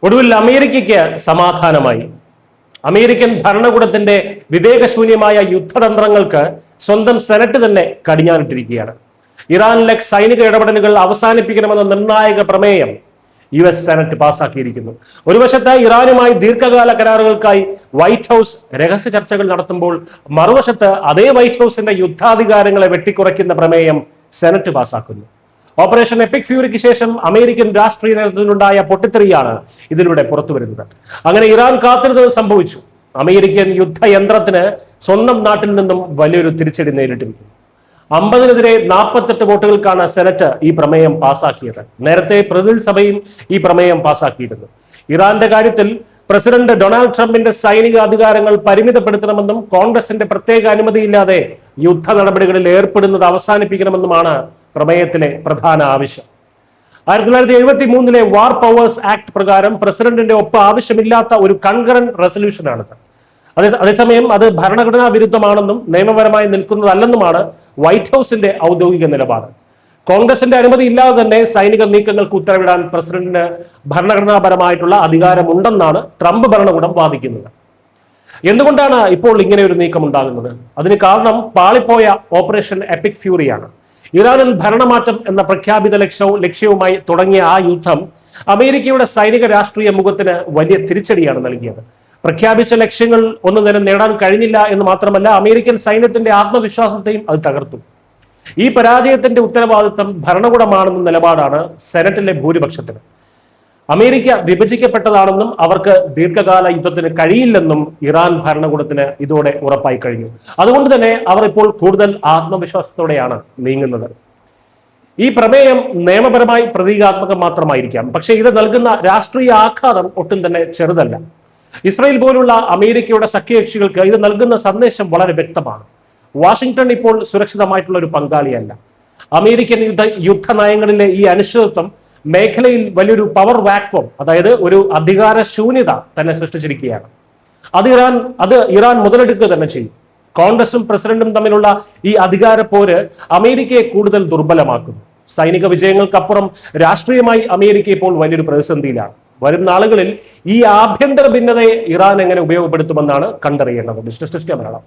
ഒടുവിൽ അമേരിക്കയ്ക്ക് സമാധാനമായി. അമേരിക്കൻ ഭരണകൂടത്തിന്റെ വിവേകശൂന്യമായ യുദ്ധതന്ത്രങ്ങൾക്ക് സ്വന്തം സെനറ്റ് തന്നെ കടിഞ്ഞാണിട്ടിരിക്കുകയാണ്. ഇറാനിലെ സൈനിക ഇടപെടലുകൾ അവസാനിപ്പിക്കണമെന്ന നിർണായക പ്രമേയം US സെനറ്റ് പാസാക്കിയിരിക്കുന്നു. ഒരു വശത്ത് ഇറാനുമായി ദീർഘകാല കരാറുകൾക്കായി വൈറ്റ് ഹൗസ് രഹസ്യ ചർച്ചകൾ നടത്തുമ്പോൾ, മറുവശത്ത് അതേ വൈറ്റ് ഹൗസിന്റെ യുദ്ധാധികാരങ്ങളെ വെട്ടിക്കുറയ്ക്കുന്ന പ്രമേയം സെനറ്റ് പാസാക്കുന്നു. ഓപ്പറേഷൻ എപ്പിക് ഫ്യൂരിക്ക് ശേഷം അമേരിക്കൻ രാഷ്ട്രീയ നേതൃത്വത്തിലുണ്ടായ പൊട്ടിത്തെറിയാണ് ഇതിലൂടെ പുറത്തു വരുന്നത്. അങ്ങനെ ഇറാൻ കാത്തിരുന്നത് സംഭവിച്ചു. അമേരിക്കൻ യുദ്ധയന്ത്രത്തിന് സ്വന്തം നാട്ടിൽ നിന്നും വലിയൊരു തിരിച്ചടി നേരിട്ടിരിക്കുന്നു. 50-നെതിരെ 48 വോട്ടുകൾക്കാണ് സെനറ്റ് ഈ പ്രമേയം പാസാക്കിയത്. നേരത്തെ പ്രതിനിധി സഭയും ഈ പ്രമേയം പാസാക്കിയിരുന്നു. ഇറാന്റെ കാര്യത്തിൽ പ്രസിഡന്റ് ഡൊണാൾഡ് ട്രംപിന്റെ സൈനിക അധികാരങ്ങൾ പരിമിതപ്പെടുത്തണമെന്നും കോൺഗ്രസിന്റെ പ്രത്യേക അനുമതിയില്ലാതെ യുദ്ധ നടപടികളിൽ ഏർപ്പെടുന്നത് അവസാനിപ്പിക്കണമെന്നുമാണ് പ്രമേയത്തിലെ പ്രധാന ആവശ്യം. 1973 വാർ പവേഴ്സ് ആക്ട് പ്രകാരം പ്രസിഡന്റിന്റെ ഒപ്പ് ആവശ്യമില്ലാത്ത ഒരു കൺകറന്റ് റെസൊല്യൂഷനാണിത്. അതേസമയം അത് ഭരണഘടനാ വിരുദ്ധമാണെന്നും നിയമപരമായി നിൽക്കുന്നതല്ലെന്നുമാണ് വൈറ്റ് ഹൗസിന്റെ ഔദ്യോഗിക നിലപാട്. കോൺഗ്രസിന്റെ അനുമതി ഇല്ലാതെ തന്നെ സൈനിക നീക്കങ്ങൾക്ക് ഉത്തരവിടാൻ പ്രസിഡന്റിന് ഭരണഘടനാപരമായിട്ടുള്ള അധികാരമുണ്ടെന്നാണ് ട്രംപ് ഭരണകൂടം വാദിക്കുന്നത്. എന്തുകൊണ്ടാണ് ഇപ്പോൾ ഇങ്ങനെ ഒരു നീക്കം ഉണ്ടാകുന്നത്? അതിന് കാരണം പാളിപ്പോയ ഓപ്പറേഷൻ എപ്പിക് ഫ്യൂറിയാണ്. ഇറാനിൽ ഭരണമാറ്റം എന്ന പ്രഖ്യാപിത ലക്ഷ്യവുമായി തുടങ്ങിയ ആ യുദ്ധം അമേരിക്കയുടെ സൈനിക രാഷ്ട്രീയ മുഖത്തിന് വലിയ തിരിച്ചടിയാണ് നൽകിയത്. പ്രഖ്യാപിച്ച ലക്ഷ്യങ്ങൾ ഒന്നും തന്നെ നേടാൻ കഴിഞ്ഞില്ല എന്ന് മാത്രമല്ല, അമേരിക്കൻ സൈന്യത്തിന്റെ ആത്മവിശ്വാസത്തെയും അത് തകർത്തു. ഈ പരാജയത്തിന്റെ ഉത്തരവാദിത്തം ഭരണകൂടമാണെന്ന നിലപാടാണ് സെനറ്റിലെ ഭൂരിപക്ഷത്തിന്. അമേരിക്ക വിഭജിക്കപ്പെട്ടതാണെന്നും അവർക്ക് ദീർഘകാല യുദ്ധത്തിന് കഴിയില്ലെന്നും ഇറാൻ ഭരണകൂടത്തിന് ഇതോടെ ഉറപ്പായി കഴിഞ്ഞു. അതുകൊണ്ട് തന്നെ അവർ ഇപ്പോൾ കൂടുതൽ ആത്മവിശ്വാസത്തോടെയാണ് നീങ്ങുന്നത്. ഈ പ്രമേയം നിയമപരമായി പ്രതീകാത്മകം മാത്രമായിരിക്കാം, പക്ഷേ ഇത് നൽകുന്ന രാഷ്ട്രീയ ആഘാതം ഒട്ടും തന്നെ ചെറുതല്ല. ഇസ്രായേൽ പോലുള്ള അമേരിക്കയുടെ സഖ്യകക്ഷികൾക്ക് ഇത് നൽകുന്ന സന്ദേശം വളരെ വ്യക്തമാണ്. വാഷിംഗ്ടൺ ഇപ്പോൾ സുരക്ഷിതമായിട്ടുള്ള ഒരു പങ്കാളിയല്ല. അമേരിക്കൻ യുദ്ധ നയങ്ങളിലെ ഈ അനിശ്ചിതത്വം മേഖലയിൽ വലിയൊരു പവർ വാക്വം, അതായത് ഒരു അധികാര ശൂന്യത തന്നെ സൃഷ്ടിച്ചിരിക്കുകയാണ്. അത് ഇറാൻ മുതലെടുക്കുക തന്നെ ചെയ്യും. കോൺഗ്രസും പ്രസിഡന്റും തമ്മിലുള്ള ഈ അധികാര പോര് അമേരിക്കയെ കൂടുതൽ ദുർബലമാക്കുന്നു. സൈനിക വിജയങ്ങൾക്കപ്പുറം രാഷ്ട്രീയമായി അമേരിക്ക ഇപ്പോൾ വലിയൊരു പ്രതിസന്ധിയിലാണ്. വരും നാളുകളിൽ ഈ ആഭ്യന്തര ഭിന്നതയെ ഇറാൻ എങ്ങനെ ഉപയോഗപ്പെടുത്തുമെന്നാണ് കണ്ടറിയേണ്ടത്. Business desk Malayalam.